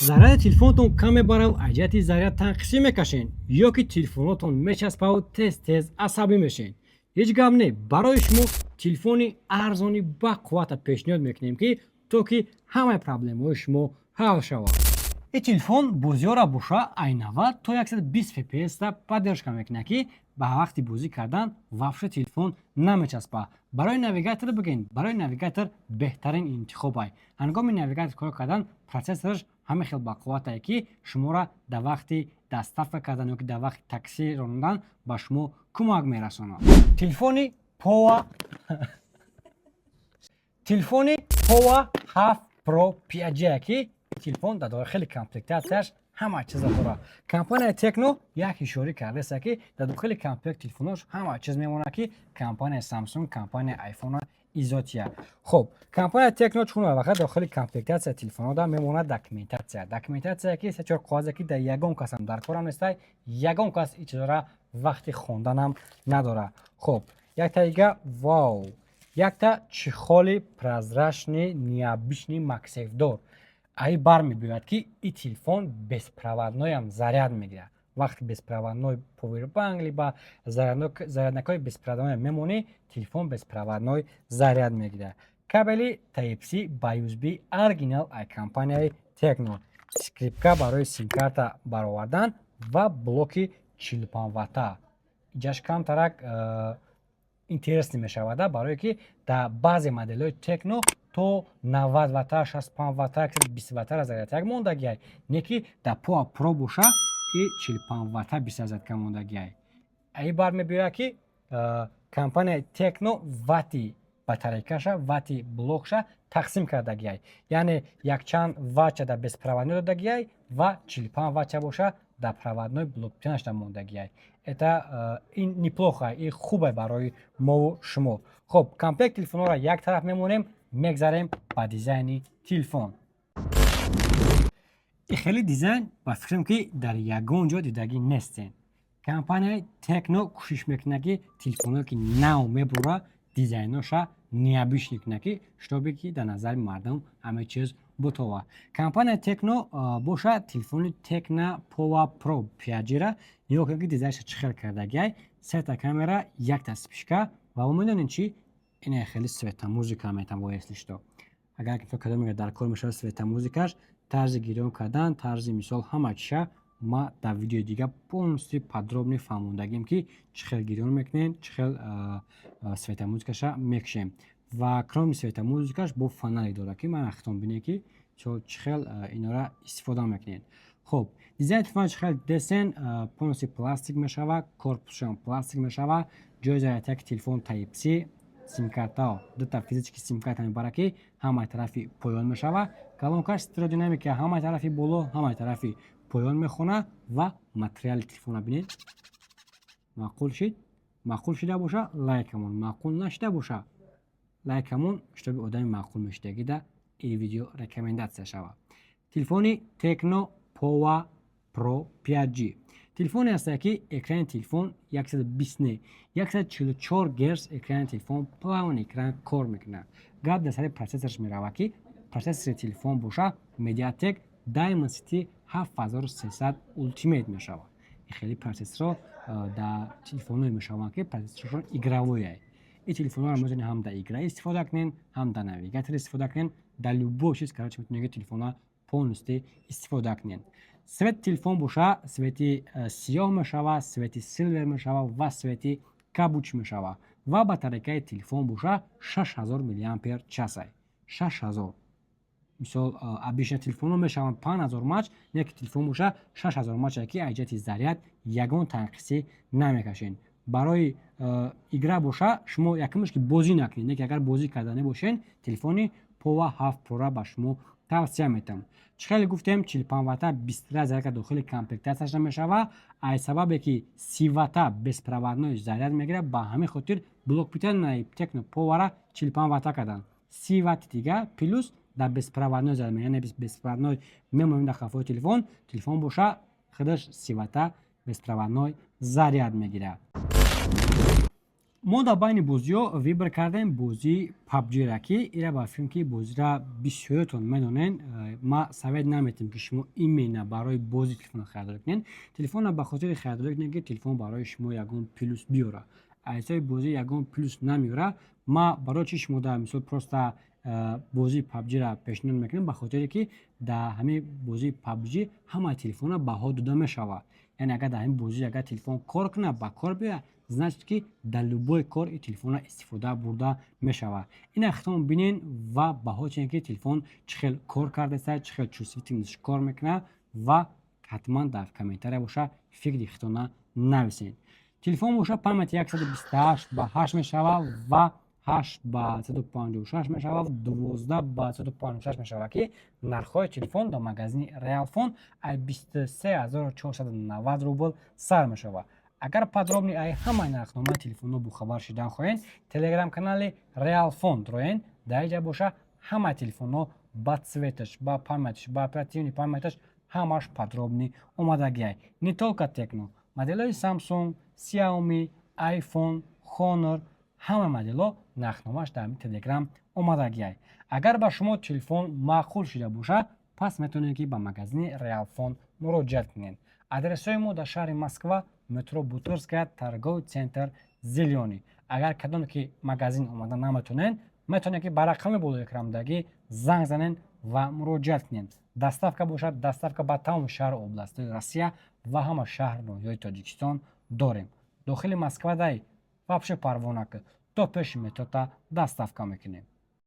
заряди телефонтон кам мебарав аҷияти заряд танқисӣ мекашен ё ки телефонотон мечаспаву тез асабӣ мешен. Ҳеҷ гап не, барои шумо телефони арзони бақуввата пешниҳод мекунем ки то ки ҳамаи проблемаҳои шумо ҳал шавад. ин телефон бозиёра боша айнава то 120 fps-та поддержка мекунад ки ба вақти бозӣ кардан вафши телефон намечаспа. Барои навигатор бигӯем, барои навигатор беҳтарин интихоб ай. ҳангоми навигатор кор кардан процессораш ҳама хел бақувватае ки шуморо дар вақти дастафта кардан ё ки дар вақти таксӣ рондан ба шумо кӯмак мерасонад. Телефони Power 7 Pro 5G ки телефон дар дохили комплектатсияш ҳама чиза дорад. Компанияи Tecno як ишора кардааст ки дар дохили комплект телефонош ҳама чиз мемонад ки компанияи Samsung, компанияи iPhone изотия. Хоб, компанияи Tecno чун вақт дохили комплектатсияи телефонода мемонад документатсия. Документатсия ки 3-4 қоғазе ки дар ягон кас ҳам даркорам нестай, ягон кас ин чизора вақти хонданам надорад. Хоб, якта дига вау, якта чихоли прозрачни необычный максевдор. Ай бармебиёяд ки ин телефон беспроводноям заряд мегирад. Вақти беспроводной повербанк либо заряднакои беспроводной мемонӣ, телефон беспроводной заряд мегирад. Кабели Type-C ба USB оригинал ай компанияи Tecno. Скрипка барои сим-карта баровардан ва блоки 45 ватта. Иҷаш камтарак интересный мешавад, барое ки дар баъзе моделҳои Tecno то 90 ватта, 65 ватта, 20 ватта зарядка мондагиай, не ки дар Power Pro боша и 45 ватта 20 зарядка мондагиай. Ай бармебиёяд ки компанияи Tecno ватти батарейкаша, ватти блокша тақсим кардагиай. Яъне якчанд ваттча дар беспроводной додагиай ва 45 ваттча боша дар проводной блокчанашда мондагиай. Это ин неплохо, ин хубе барои мову шумо. Хоб, комплект телефонҳоро як тараф мемонем, мегзарем ба дизайни телефон. ин хеле дизайн ба фикрам ки дар ягон ҷо дидагӣ нестен. Компанияи Tecno кӯшиш мекунад ки телефоное ки нав мебура дизайноша необычный кунад ки штобе ки дар назари мардум ҳама чиз бутова. Компанияи Tecno боша телефони Tecno Power Pro 5G-ра нигоҳ кунед ки дизайнша чӣ хел кардагиай. Сета камера, якта спишка ва медонед чи ин хеле светомузика метавон если что. Агар ки то кадом дар кор мешавад светомузикаш, тарзи гирён кардан, тарзи мисол ҳама чиша ма дар видеои дига полностью подробно фаҳмондагим ки чӣ хел гирён мекунем, чӣ хел светомузикаша мекушем. Ва кроми светомузикаш бо фонаре дорад ки ман ахтом бинем ки чӣ хел инора истифода мекунед. Хоб, дизайни телефон чӣ хел десен, полностью пластик мешавад, корпусшон пластик мешавад, ҷои зарядки телефон Type-C, сим-карта, дута физически сим-карта мебарад ки ҳамаи тарафи поён мешавад. Калонкаш стереодинамика ҳамаи тарафи боло, ҳамаи тарафи поён мехонад ва материали телефона бинед. Маъқул шид, маъқул шуда боша лайкамон, маъқул нашуда боша лайкамон, штоби одами маъқул мешудагида ин видео рекомендатсия шавад. Телефони Tecno Power Pro 5G. Телефоне ҳастае ки экрани телефон 120 не 144 Гц экрани телефон плавн экран кор мекунад. Гап дар сари процессорш меравад ки процессори телефон боша Mediatek Dimensity 7300 Ultimate мешавад. ин хеле процессорҳо дар телефонҳое мешаванд ки процессоршон игравое. ин телефонҳоро метавонед ҳам дар игра истифода кунед, ҳам дар навигатор истифода кунед, дар любой чиз карочи метавонед телефонҳо полностью истифода кунед. Свети телефон боша свети сиёҳ мешавад, свети силвер мешавад ва свети кабуч мешавад. Ва батарейкаи телефон боша 6000 мАч. 6000. Мисол обычно телефонҳо мешаванд 5000 мач, неки телефон боша 6000 мач ки аҷияти заряд ягон танқисӣ намекашен. Барои игра боша шумо якумаш ки бозӣ накунед, неки агар бозӣ карда небошен, телефони Power 7 Pro ба шумо тавсия метавонам. чӣ хеле гуфтем 45 ватта 20 зарядка дохили комплектатсияш мешавад. Ай сабабе ки 30 ватта беспроводной заряд мегирад, ба ҳамин хотир блокпитанаи Tecno Power 45 ватта кардан. 30 ватти дига плюс дар беспроводной заряд, яъне беспроводной мемонем дар хафои телефон, телефон боша худаш 30 ватта беспроводной заряд мегирад. мо дар байни бозиҳо вибр кардем бозии PUBG-ра ки ира ба филм ки бозира бисёртон медонен. Ма совет наметем ки шумо именно барои бозӣ телефона харидорӣ кунед. Телефона ба хотири харидорӣ кунед ки телефон барои шумо ягон плюс биёра. Айсои бозӣ ягон плюс намеёра. Ма барои чӣ шумо дар мисол просто бозии PUBG-ра пешниҳод мекунем? Ба хотире ки дар ҳамин бозии PUBG ҳама телефона баҳо дода мешавад. Яъне агар дар ҳамин бозӣ агар телефон кор кунад, ба кор биёяд, значит ки дар любой кор ин телефона истифода бурда мешавад. Ина хитом бинен ва баҳо чунки ки телефон чӣ хел кор кардеста, чӣ хел чувствительностиш кор мекунад ва ҳатман дар комментария боша фикри худтона нависед. Телефон боша памяти 128 ба 8 мешавад ва 8 ба 156 мешавад, 12 ба 156 мешавад ки нархҳои телефон дар магазини Realfon ай 23490 рубл сар мешавад. Агар подробни ай ҳамаи нархномаи телефонҳо бохабар шудан хоҳед, телеграм-канали Realfon дороен. Дар ин ҷа боша ҳамаи телефонҳо ба цветаш, ба памятиш, ба оперативни памяташ ҳамаш подробни омадагиай. Не толка Tecno, моделҳои Samsung, Xiaomi, iPhone, Honor ҳама моделҳо нархномааш дар телеграм омадагиай. Агар ба шумо телефон маъқул шуда боша, пас метавонед ки ба магазини Realfon муроҷиат кунед. Адресҳои мо дар шаҳри Москва, метро Бутырская, торговый центр Зеленый. Агар кадом ки магазин омада наметавонед, метавонед ки ба рақами болои экраномдагӣ занг занед ва муроҷиат кунед. Доставка бошад, доставка ба тамоми шаҳру областҳои Россия ва ҳама шаҳру ноҳияи Тоҷикистон дорем. Дохили Москва дай вообще парво накард, то пеши метро доставка мекунем.